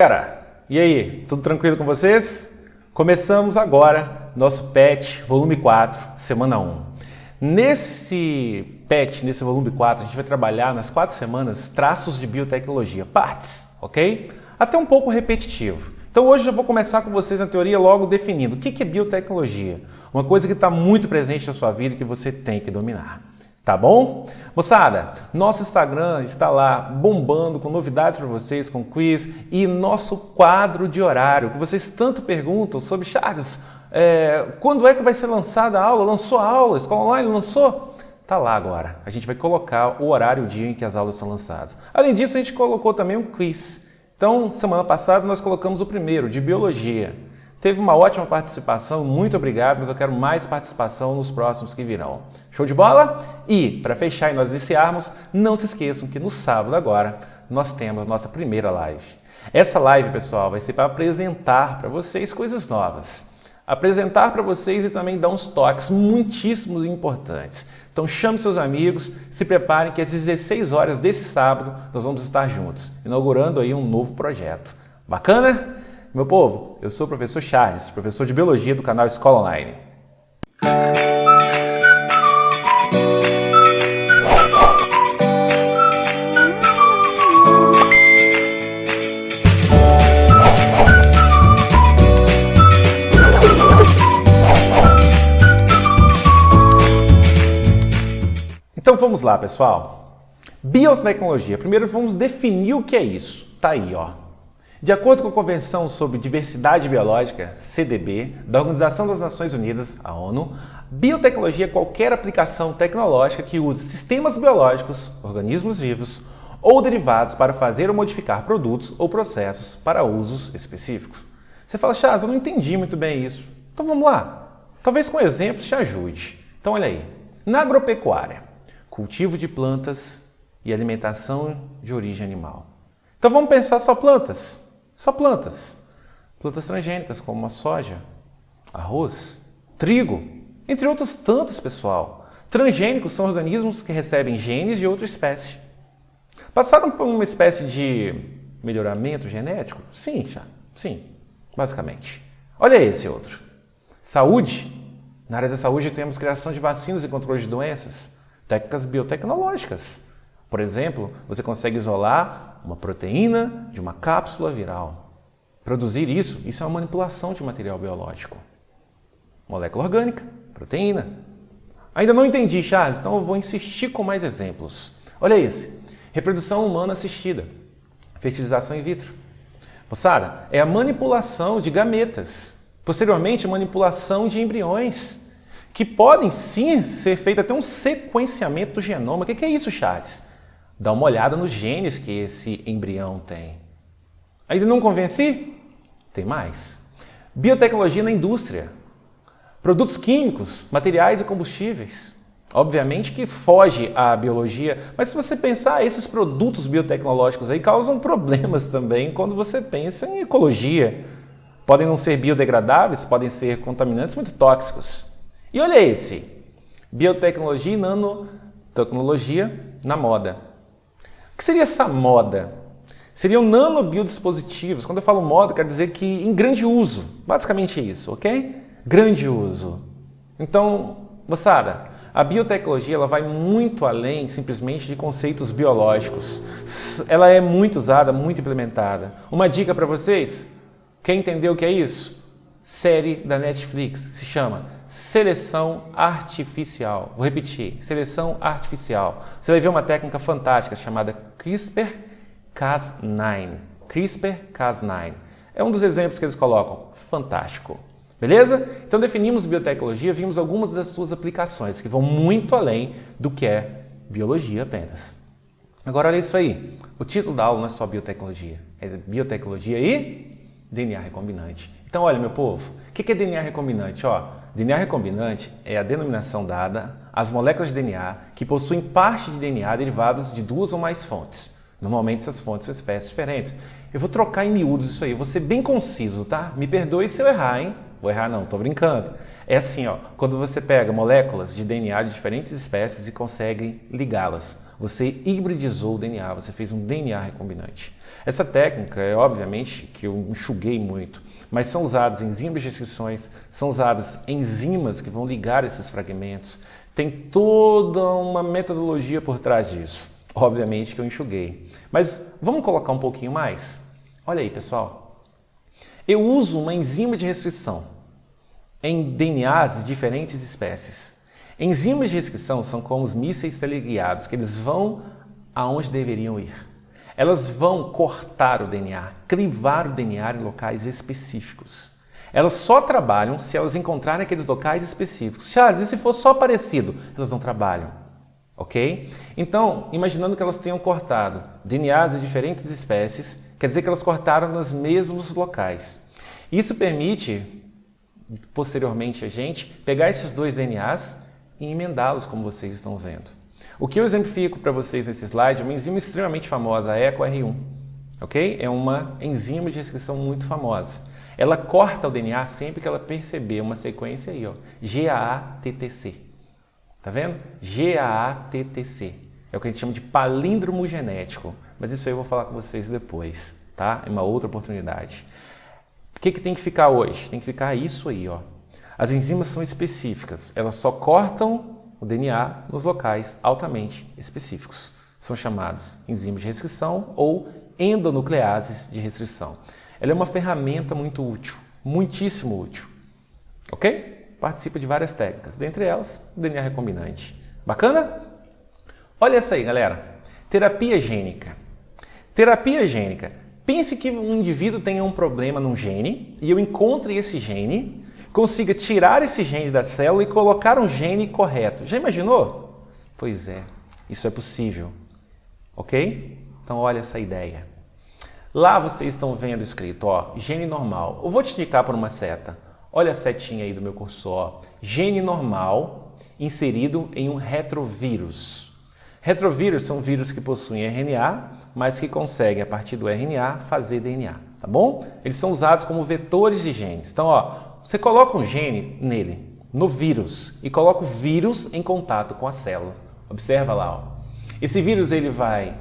Galera, e aí, tudo tranquilo com vocês? Começamos agora nosso PET volume 4, semana 1. Nesse PET, nesse volume 4, a gente vai trabalhar nas 4 semanas traços de biotecnologia, partes, ok? Até um pouco repetitivo. Então hoje eu vou começar com vocês na teoria logo definindo o que é biotecnologia. Uma coisa que está muito presente na sua vida e que você tem que dominar. Tá bom? Moçada, nosso Instagram está lá bombando com novidades para vocês, com quiz e nosso quadro de horário, que vocês tanto perguntam sobre, Charles, quando é que vai ser lançada a aula? Lançou a aula? Escola Online lançou? Tá lá agora. A gente vai colocar o horário e o dia em que as aulas são lançadas. Além disso, a gente colocou também um quiz. Então, semana passada nós colocamos o primeiro, de Biologia. Teve uma ótima participação, muito obrigado, mas eu quero mais participação nos próximos que virão. Show de bola? E, para fechar e nós iniciarmos, não se esqueçam que no sábado agora nós temos nossa primeira live. Essa live, pessoal, vai ser para apresentar para vocês coisas novas. Apresentar para vocês e também dar uns toques muitíssimos e importantes. Então chame seus amigos, se preparem que às 16 horas desse sábado nós vamos estar juntos, inaugurando aí um novo projeto. Bacana? Meu povo, eu sou o professor Charles, professor de Biologia do canal Escola Online. Então vamos lá, pessoal. Biotecnologia. Primeiro vamos definir o que é isso. Tá aí, ó. De acordo com a Convenção sobre Diversidade Biológica, CDB, da Organização das Nações Unidas, a ONU, biotecnologia é qualquer aplicação tecnológica que use sistemas biológicos, organismos vivos ou derivados para fazer ou modificar produtos ou processos para usos específicos. Você fala, Charles, eu não entendi muito bem isso. Então vamos lá. Talvez com exemplos te ajude. Então olha aí. Na agropecuária, cultivo de plantas e alimentação de origem animal. Então vamos pensar só plantas. Só plantas. Plantas transgênicas como a soja, arroz, trigo, entre outros tantos, pessoal. Transgênicos são organismos que recebem genes de outra espécie. Passaram por uma espécie de melhoramento genético? Sim, basicamente. Olha esse outro. Saúde. Na área da saúde temos criação de vacinas e controle de doenças. Técnicas biotecnológicas. Por exemplo, você consegue isolar uma proteína de uma cápsula viral. Produzir isso é uma manipulação de material biológico. Molécula orgânica, proteína. Ainda não entendi, Charles, então eu vou insistir com mais exemplos. Olha esse. Reprodução humana assistida. Fertilização in vitro. Moçada, é a manipulação de gametas. Posteriormente, a manipulação de embriões. Que podem sim ser feito até um sequenciamento do genoma. O que é isso, Charles? Dá uma olhada nos genes que esse embrião tem. Ainda não convenci? Tem mais. Biotecnologia na indústria. Produtos químicos, materiais e combustíveis. Obviamente que foge à biologia, mas se você pensar, esses produtos biotecnológicos aí causam problemas também quando você pensa em ecologia. Podem não ser biodegradáveis, podem ser contaminantes muito tóxicos. E olha esse. Biotecnologia e nanotecnologia na moda. O que seria essa moda? Seriam nanobiodispositivos. Quando eu falo moda, quero dizer que em grande uso. Basicamente é isso, ok? Grande uso. Então, moçada, a biotecnologia ela vai muito além simplesmente de conceitos biológicos. Ela é muito usada, muito implementada. Uma dica para vocês? Quem entendeu o que é isso? Série da Netflix, se chama Seleção Artificial. Vou repetir, Seleção Artificial. Você vai ver uma técnica fantástica chamada CRISPR-Cas9. CRISPR-Cas9. É um dos exemplos que eles colocam. Fantástico. Beleza? Então definimos biotecnologia, vimos algumas das suas aplicações que vão muito além do que é biologia apenas. Agora olha isso aí. O título da aula não é só biotecnologia. É biotecnologia e DNA recombinante. Então olha, meu povo, o que é DNA recombinante? DNA recombinante é a denominação dada às moléculas de DNA que possuem parte de DNA derivados de 2 ou mais fontes. Normalmente essas fontes são espécies diferentes. Eu vou trocar em miúdos isso aí, vou ser bem conciso, tá? Me perdoe se eu errar, hein? Vou errar não, tô brincando. É assim, quando você pega moléculas de DNA de diferentes espécies e consegue ligá-las. Você hibridizou o DNA, você fez um DNA recombinante. Essa técnica é obviamente que eu enxuguei muito, mas são usadas enzimas de restrições, são usadas enzimas que vão ligar esses fragmentos. Tem toda uma metodologia por trás disso. Obviamente que eu enxuguei. Mas vamos colocar um pouquinho mais? Olha aí, pessoal. Eu uso uma enzima de restrição em DNAs de diferentes espécies. Enzimas de restrição são como os mísseis teleguiados, que eles vão aonde deveriam ir. Elas vão cortar o DNA, crivar o DNA em locais específicos. Elas só trabalham se elas encontrarem aqueles locais específicos. Charles, e se for só parecido? Elas não trabalham, ok? Então, imaginando que elas tenham cortado DNAs de diferentes espécies, quer dizer que elas cortaram nos mesmos locais. Isso permite, posteriormente, a gente pegar esses dois DNAs e emendá-los, como vocês estão vendo. O que eu exemplifico para vocês nesse slide é uma enzima extremamente famosa, a EcoR1. Ok? É uma enzima de restrição muito famosa. Ela corta o DNA sempre que ela perceber uma sequência aí, ó, GAATTC. Tá vendo? GAATTC. É o que a gente chama de palíndromo genético. Mas isso aí eu vou falar com vocês depois, tá? Em uma outra oportunidade. O que tem que ficar hoje? Tem que ficar isso aí, ó. As enzimas são específicas. Elas só cortam o DNA nos locais altamente específicos. São chamados enzimas de restrição ou endonucleases de restrição. Ela é uma ferramenta muito útil, muitíssimo útil. Ok? Participa de várias técnicas, dentre elas o DNA recombinante. Bacana? Olha essa aí, galera. Terapia gênica. Terapia gênica. Pense que um indivíduo tenha um problema num gene e eu encontre esse gene, consiga tirar esse gene da célula e colocar um gene correto. Já imaginou? Pois é, isso é possível. Ok? Então olha essa ideia. Lá vocês estão vendo escrito, ó, gene normal. Eu vou te indicar por uma seta. Olha a setinha aí do meu cursor. Gene normal inserido em um retrovírus. Retrovírus são vírus que possuem RNA, mas que conseguem, a partir do RNA, fazer DNA. Tá bom? Eles são usados como vetores de genes. Então, ó, você coloca um gene nele, no vírus, e coloca o vírus em contato com a célula. Observa lá, ó. Esse vírus ele vai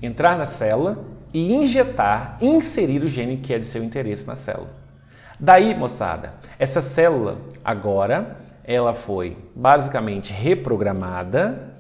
entrar na célula e inserir o gene que é de seu interesse na célula. Daí, moçada, essa célula agora, ela foi basicamente reprogramada,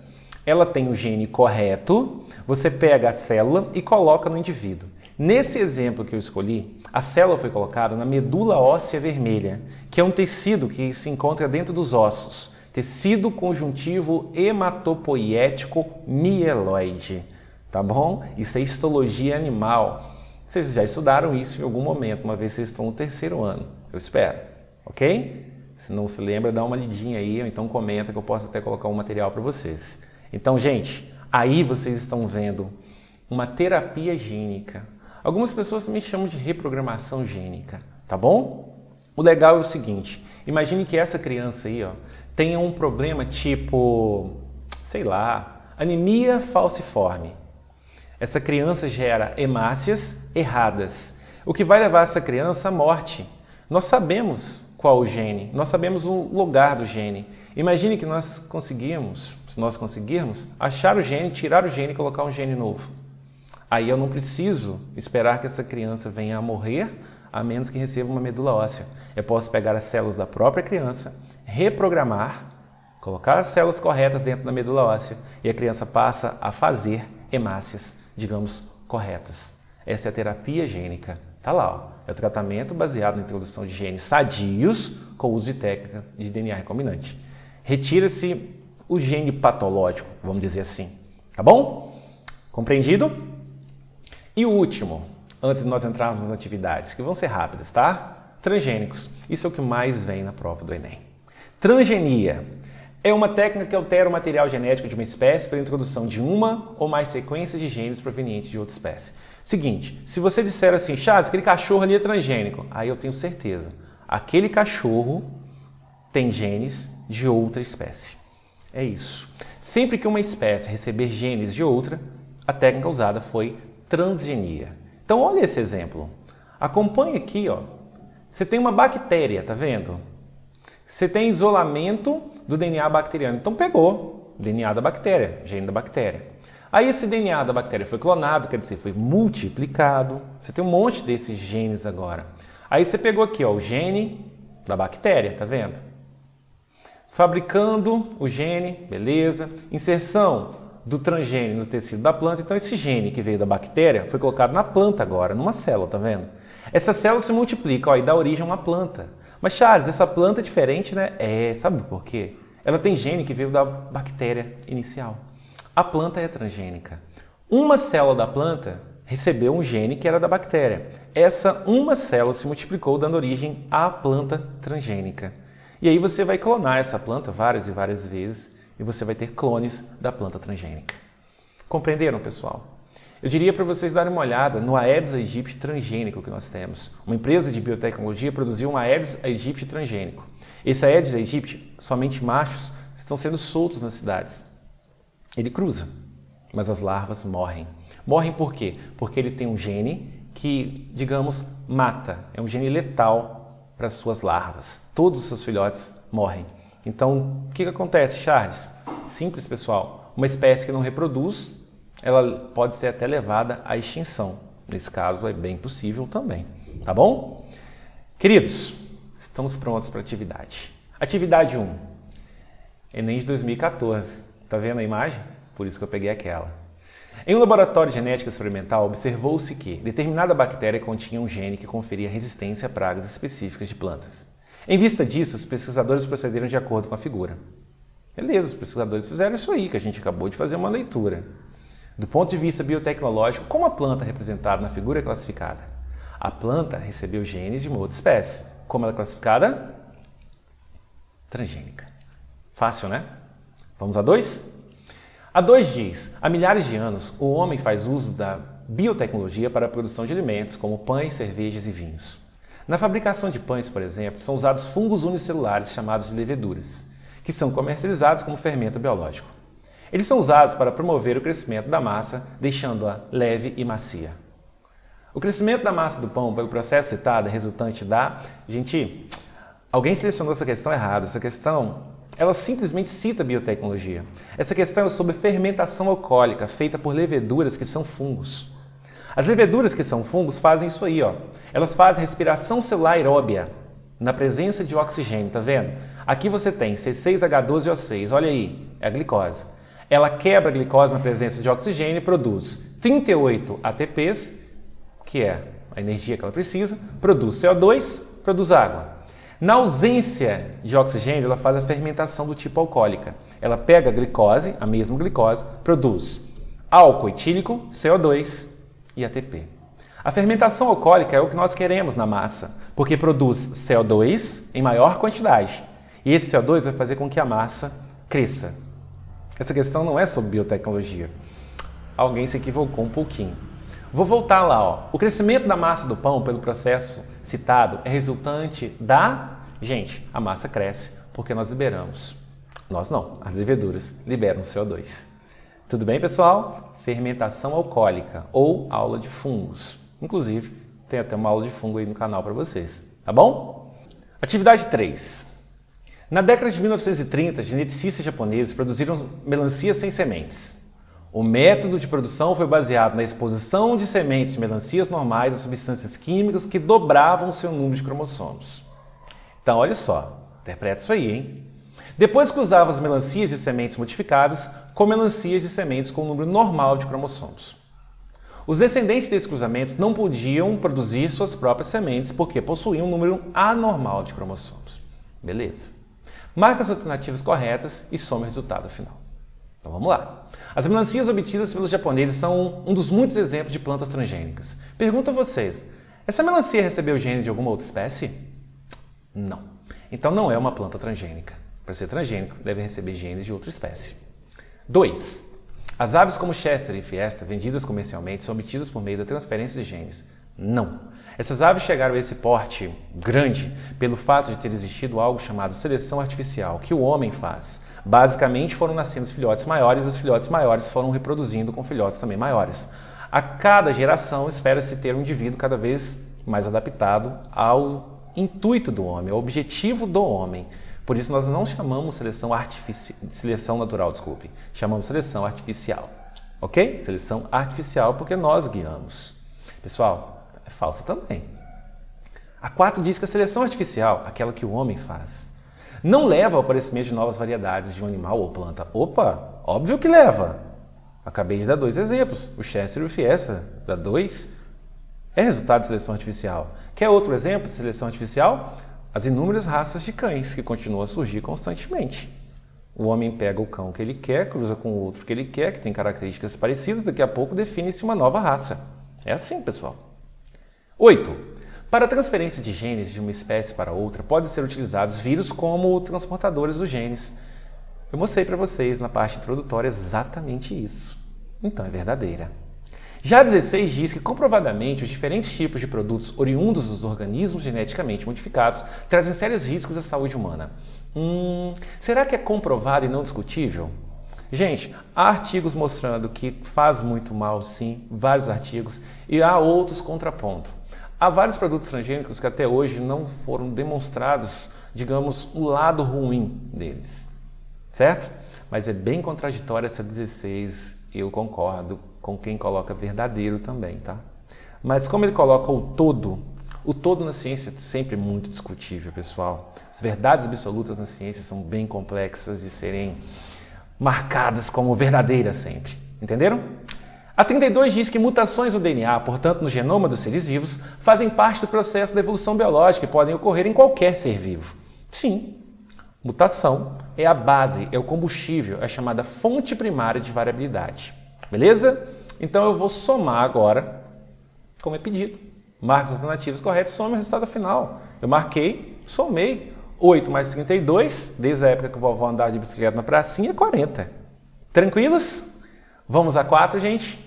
ela tem o gene correto, você pega a célula e coloca no indivíduo. Nesse exemplo que eu escolhi, a célula foi colocada na medula óssea vermelha, que é um tecido que se encontra dentro dos ossos, tecido conjuntivo hematopoiético mieloide. Tá bom? Isso é histologia animal. Vocês já estudaram isso em algum momento, uma vez vocês estão no terceiro ano, eu espero, ok? Se não se lembra, dá uma lidinha aí, ou então comenta que eu posso até colocar um material para vocês. Então, gente, aí vocês estão vendo uma terapia gênica. Algumas pessoas também chamam de reprogramação gênica, tá bom? O legal é o seguinte, imagine que essa criança aí, ó, tenha um problema tipo, sei lá, anemia falciforme. Essa criança gera hemácias erradas, o que vai levar essa criança à morte. Nós sabemos qual o gene, nós sabemos o lugar do gene. Imagine que nós conseguimos, se nós conseguirmos, achar o gene, tirar o gene e colocar um gene novo. Aí eu não preciso esperar que essa criança venha a morrer, a menos que receba uma medula óssea. Eu posso pegar as células da própria criança, reprogramar, colocar as células corretas dentro da medula óssea e a criança passa a fazer hemácias, digamos, corretas. Essa é a terapia gênica. Tá lá, ó. É o tratamento baseado na introdução de genes sadios com o uso de técnicas de DNA recombinante. Retira-se o gene patológico, vamos dizer assim. Tá bom? Compreendido? E o último, antes de nós entrarmos nas atividades, que vão ser rápidas, tá? Transgênicos. Isso é o que mais vem na prova do Enem. Transgenia é uma técnica que altera o material genético de uma espécie pela introdução de uma ou mais sequências de genes provenientes de outra espécie. Seguinte, se você disser assim, Charles, aquele cachorro ali é transgênico, aí eu tenho certeza, aquele cachorro tem genes de outra espécie. É isso. Sempre que uma espécie receber genes de outra, a técnica usada foi transgenia. Então olha esse exemplo. Acompanhe aqui, ó. Você tem uma bactéria, tá vendo? Você tem isolamento do DNA bacteriano. Então pegou o DNA da bactéria, gene da bactéria. Aí esse DNA da bactéria foi clonado, quer dizer, foi multiplicado. Você tem um monte desses genes agora. Aí você pegou aqui, ó, o gene da bactéria, tá vendo? Fabricando o gene, beleza. Inserção do transgênio no tecido da planta. Então esse gene que veio da bactéria foi colocado na planta agora, numa célula, tá vendo? Essa célula se multiplica, ó, e dá origem a uma planta. Mas Charles, essa planta é diferente, né? Sabe por quê? Ela tem gene que veio da bactéria inicial. A planta é transgênica. Uma célula da planta recebeu um gene que era da bactéria. Essa uma célula se multiplicou, dando origem à planta transgênica. E aí você vai clonar essa planta várias e várias vezes e você vai ter clones da planta transgênica. Compreenderam, pessoal? Eu diria para vocês darem uma olhada no Aedes aegypti transgênico que nós temos. Uma empresa de biotecnologia produziu um Aedes aegypti transgênico. Esse Aedes aegypti, somente machos, estão sendo soltos nas cidades. Ele cruza, mas as larvas morrem. Morrem por quê? Porque ele tem um gene que, digamos, mata. É um gene letal para as suas larvas. Todos os seus filhotes morrem. Então, o que acontece, Charles? Simples, pessoal. Uma espécie que não reproduz, ela pode ser até levada à extinção. Nesse caso, é bem possível também. Tá bom? Queridos, estamos prontos para a atividade. Atividade 1. Enem de 2014. Tá vendo a imagem? Por isso que eu peguei aquela. Em um laboratório de genética experimental, observou-se que determinada bactéria continha um gene que conferia resistência a pragas específicas de plantas. Em vista disso, os pesquisadores procederam de acordo com a figura. Beleza, os pesquisadores fizeram isso aí, que a gente acabou de fazer uma leitura. Do ponto de vista biotecnológico, como a planta representada na figura é classificada? A planta recebeu genes de uma outra espécie. Como ela é classificada? Transgênica. Fácil, né? Vamos a 2? A 2 diz, há milhares de anos, o homem faz uso da biotecnologia para a produção de alimentos, como pães, cervejas e vinhos. Na fabricação de pães, por exemplo, são usados fungos unicelulares chamados de leveduras, que são comercializados como fermento biológico. Eles são usados para promover o crescimento da massa, deixando-a leve e macia. O crescimento da massa do pão pelo processo citado é resultante da... Gente, alguém selecionou essa questão errada. Essa questão, ela simplesmente cita biotecnologia. Essa questão é sobre fermentação alcoólica, feita por leveduras que são fungos. As leveduras que são fungos fazem isso aí, ó. Elas fazem respiração celular aeróbia, na presença de oxigênio, tá vendo? Aqui você tem C6H12O6, olha aí, é a glicose. Ela quebra a glicose na presença de oxigênio e produz 38 ATPs, que é a energia que ela precisa, produz CO2, produz água. Na ausência de oxigênio, ela faz a fermentação do tipo alcoólica. Ela pega a glicose, a mesma glicose, produz álcool etílico, CO2 e ATP. A fermentação alcoólica é o que nós queremos na massa, porque produz CO2 em maior quantidade. E esse CO2 vai fazer com que a massa cresça. Essa questão não é sobre biotecnologia. Alguém se equivocou um pouquinho. Vou voltar lá, ó. O crescimento da massa do pão pelo processo citado é resultante da... Gente, a massa cresce porque nós liberamos. Nós não, as leveduras liberam CO2. Tudo bem, pessoal? Fermentação alcoólica ou aula de fungos. Inclusive, tem até uma aula de fungo aí no canal para vocês. Tá bom? Atividade 3. Na década de 1930, geneticistas japoneses produziram melancias sem sementes. O método de produção foi baseado na exposição de sementes de melancias normais a substâncias químicas que dobravam o seu número de cromossomos. Então, olha só, interpreta isso aí, hein? Depois cruzavam as melancias de sementes modificadas com melancias de sementes com o número normal de cromossomos. Os descendentes desses cruzamentos não podiam produzir suas próprias sementes porque possuíam um número anormal de cromossomos. Beleza. Marque as alternativas corretas e some o resultado final. Então vamos lá. As melancias obtidas pelos japoneses são um dos muitos exemplos de plantas transgênicas. Pergunto a vocês, essa melancia recebeu gene de alguma outra espécie? Não. Então não é uma planta transgênica. Para ser transgênico, deve receber genes de outra espécie. 2. As aves como Chester e Fiesta, vendidas comercialmente, são obtidas por meio da transferência de genes. Não. Essas aves chegaram a esse porte grande pelo fato de ter existido algo chamado seleção artificial, que o homem faz. Basicamente foram nascendo os filhotes maiores e os filhotes maiores foram reproduzindo com filhotes também maiores. A cada geração espera-se ter um indivíduo cada vez mais adaptado ao intuito do homem, ao objetivo do homem. Por isso nós não chamamos seleção natural, chamamos seleção artificial. Ok? Seleção artificial porque nós guiamos. Pessoal, é falsa também. A 4 diz que a seleção artificial, aquela que o homem faz, não leva ao aparecimento de novas variedades de um animal ou planta. Opa, óbvio que leva. Acabei de dar 2 exemplos. O Chester e o Fiesta, da 2, é resultado de seleção artificial. Quer outro exemplo de seleção artificial? As inúmeras raças de cães que continuam a surgir constantemente. O homem pega o cão que ele quer, cruza com o outro que ele quer, que tem características parecidas, daqui a pouco define-se uma nova raça. É assim, pessoal. 8. Para a transferência de genes de uma espécie para outra, podem ser utilizados vírus como transportadores dos genes. Eu mostrei para vocês na parte introdutória exatamente isso. Então é verdadeira. Já a 16 diz que comprovadamente os diferentes tipos de produtos oriundos dos organismos geneticamente modificados trazem sérios riscos à saúde humana. Será que é comprovado e não discutível? Gente, há artigos mostrando que faz muito mal, sim, vários artigos, e há outros contrapontos. Há vários produtos transgênicos que até hoje não foram demonstrados, digamos, o lado ruim deles, certo? Mas é bem contraditória essa 16, eu concordo com quem coloca verdadeiro também, tá? Mas como ele coloca o todo na ciência é sempre muito discutível, pessoal. As verdades absolutas na ciência são bem complexas de serem marcadas como verdadeiras sempre, entenderam? A 32 diz que mutações no DNA, portanto no genoma dos seres vivos, fazem parte do processo da evolução biológica e podem ocorrer em qualquer ser vivo. Sim, mutação é a base, é o combustível, é a chamada fonte primária de variabilidade. Beleza? Então eu vou somar agora, como é pedido. Marque as alternativas corretas e some o resultado final. Eu marquei, somei. 8 mais 32, desde a época que o vovó andava de bicicleta na pracinha, 40. Tranquilos? Vamos a 4, gente?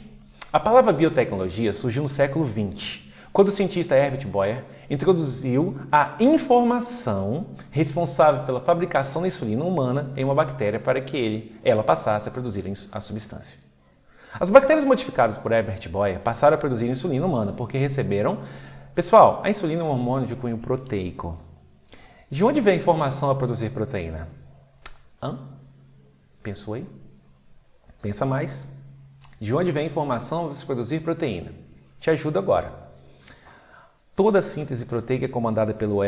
A palavra biotecnologia surgiu no século XX, quando o cientista Herbert Boyer introduziu a informação responsável pela fabricação da insulina humana em uma bactéria para que ela passasse a produzir a substância. As bactérias modificadas por Herbert Boyer passaram a produzir insulina humana porque receberam... Pessoal, a insulina é um hormônio de cunho proteico. De onde vem a informação a produzir proteína? Pensou aí? Pensa mais. De onde vem a informação a produzir proteína? Te ajudo agora. Toda a síntese proteica é comandada pelo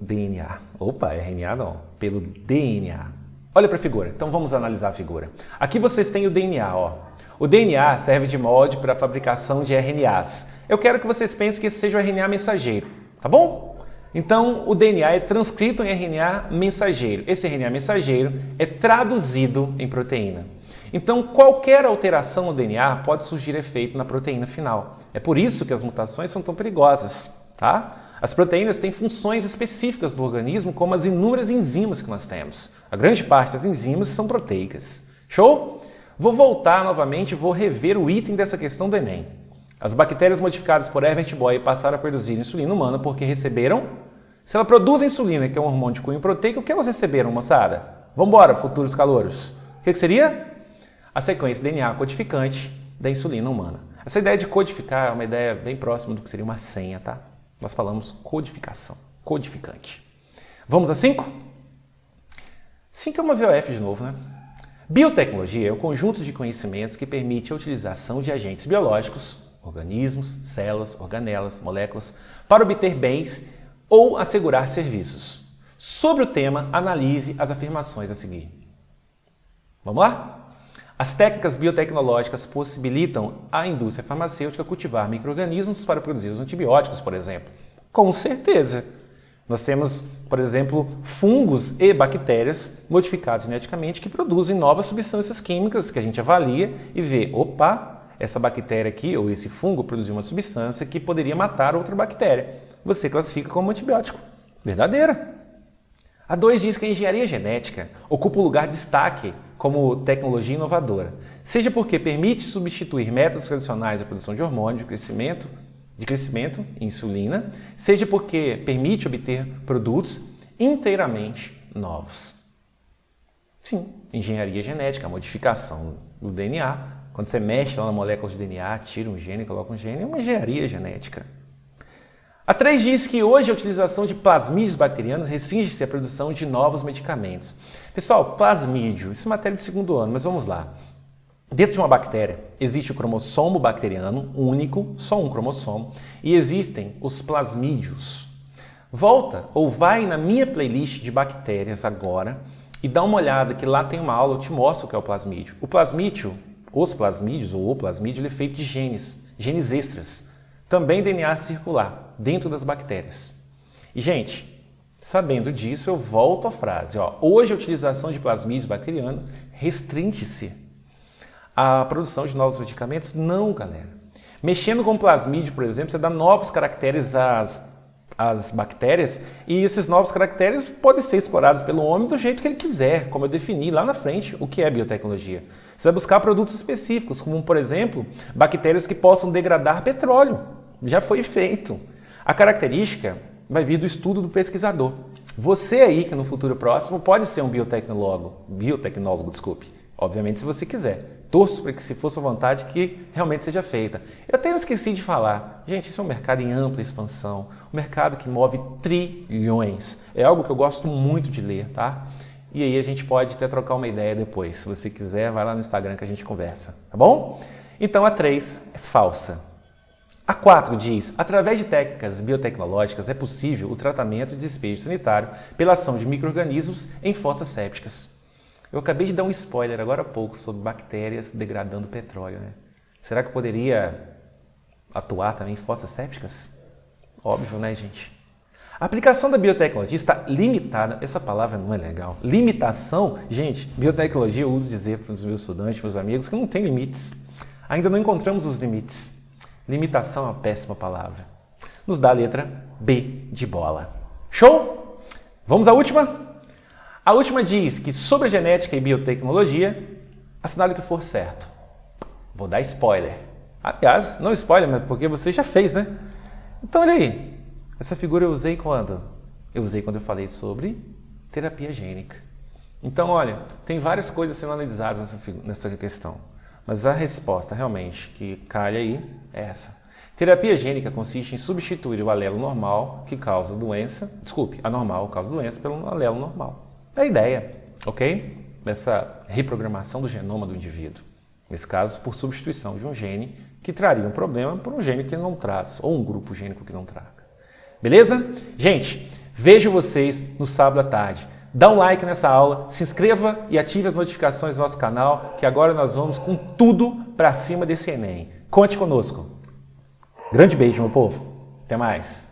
DNA. Opa, RNA não. Pelo DNA. Olha para a figura. Então vamos analisar a figura. Aqui vocês têm o DNA, ó. O DNA serve de molde para a fabricação de RNAs. Eu quero que vocês pensem que esse seja o RNA mensageiro, tá bom? Então, o DNA é transcrito em RNA mensageiro. Esse RNA mensageiro é traduzido em proteína. Então, qualquer alteração no DNA pode surgir efeito na proteína final. É por isso que as mutações são tão perigosas, tá? As proteínas têm funções específicas do organismo, como as inúmeras enzimas que nós temos. A grande parte das enzimas são proteicas. Show? Vou voltar novamente e vou rever o item dessa questão do Enem. As bactérias modificadas por Herbert Boyer passaram a produzir insulina humana porque receberam... Se ela produz insulina, que é um hormônio de cunho proteico, o que elas receberam, moçada? Vambora, futuros calouros. O que seria? A sequência DNA codificante da insulina humana. Essa ideia de codificar é uma ideia bem próxima do que seria uma senha, tá? Nós falamos codificação, codificante. Vamos a 5? 5 é uma VOF de novo, né? Biotecnologia é um conjunto de conhecimentos que permite a utilização de agentes biológicos, organismos, células, organelas, moléculas, para obter bens ou assegurar serviços. Sobre o tema, analise as afirmações a seguir. Vamos lá? As técnicas biotecnológicas possibilitam à indústria farmacêutica cultivar micro-organismos para produzir os antibióticos, por exemplo. Com certeza. Nós temos, por exemplo, fungos e bactérias modificados geneticamente que produzem novas substâncias químicas que a gente avalia e vê, opa, essa bactéria aqui ou esse fungo produziu uma substância que poderia matar outra bactéria. Você classifica como antibiótico. Verdadeira. A 2 diz que a engenharia genética ocupa um lugar de destaque como tecnologia inovadora, seja porque permite substituir métodos tradicionais de produção de hormônio de crescimento, insulina, seja porque permite obter produtos inteiramente novos. Sim, engenharia genética, a modificação do DNA. Quando você mexe lá na molécula de DNA, tira um gene e coloca um gene, é uma engenharia genética. A 3 diz que hoje a utilização de plasmídeos bacterianos restringe-se à produção de novos medicamentos. Pessoal, plasmídio, isso é matéria de segundo ano, mas vamos lá. Dentro de uma bactéria existe o cromossomo bacteriano único, só um cromossomo, e existem os plasmídios. Volta ou vai na minha playlist de bactérias agora e dá uma olhada que lá tem uma aula, eu te mostro o que é o plasmídio. O plasmídio, os plasmídios ou o plasmídio, ele é feito de genes extras. Também DNA circular, dentro das bactérias. E, gente, sabendo disso, eu volto à frase. Hoje a utilização de plasmídios bacterianos restringe-se à produção de novos medicamentos? Não, galera. Mexendo com plasmídio, por exemplo, você dá novos caracteres às bactérias e esses novos caracteres podem ser explorados pelo homem do jeito que ele quiser, como eu defini lá na frente o que é biotecnologia. Você vai buscar produtos específicos, como, por exemplo, bactérias que possam degradar petróleo. Já foi feito. A característica vai vir do estudo do pesquisador. Você aí, que no futuro próximo pode ser um biotecnólogo, desculpe. Obviamente, se você quiser. Torço para que, se for sua vontade, que realmente seja feita. Eu até esqueci de falar. Gente, isso é um mercado em ampla expansão. Um mercado que move trilhões. É algo que eu gosto muito de ler, tá? E aí a gente pode até trocar uma ideia depois. Se você quiser, vai lá no Instagram que a gente conversa. Tá bom? Então a 3 é falsa. A 4 diz, através de técnicas biotecnológicas é possível o tratamento de despejo sanitário pela ação de micro-organismos em fossas sépticas. Eu acabei de dar um spoiler agora há pouco sobre bactérias degradando petróleo, né? Será que eu poderia atuar também em fossas sépticas? Óbvio, né, gente? A aplicação da biotecnologia está limitada, essa palavra não é legal. Limitação, gente, biotecnologia eu uso dizer para os meus estudantes, meus amigos, que não tem limites. Ainda não encontramos os limites. Limitação é uma péssima palavra. Nos dá a letra B de bola. Show? Vamos à última? A última diz que sobre genética e biotecnologia, assinale o que for certo. Vou dar spoiler. Aliás, não spoiler, mas porque você já fez, né? Então, olha aí. Essa figura eu usei quando? Eu usei quando eu falei sobre terapia gênica. Então, olha, tem várias coisas sendo analisadas nessa questão. Mas a resposta realmente que calha aí é essa. Terapia gênica consiste em substituir o alelo normal que causa doença, anormal que causa doença pelo alelo normal. É a ideia, ok? Dessa reprogramação do genoma do indivíduo. Nesse caso, por substituição de um gene que traria um problema por um gene que não traz, ou um grupo gênico que não traga. Beleza? Gente, vejo vocês no sábado à tarde. Dá um like nessa aula, se inscreva e ative as notificações do nosso canal, que agora nós vamos com tudo para cima desse Enem. Conte conosco. Grande beijo, meu povo. Até mais.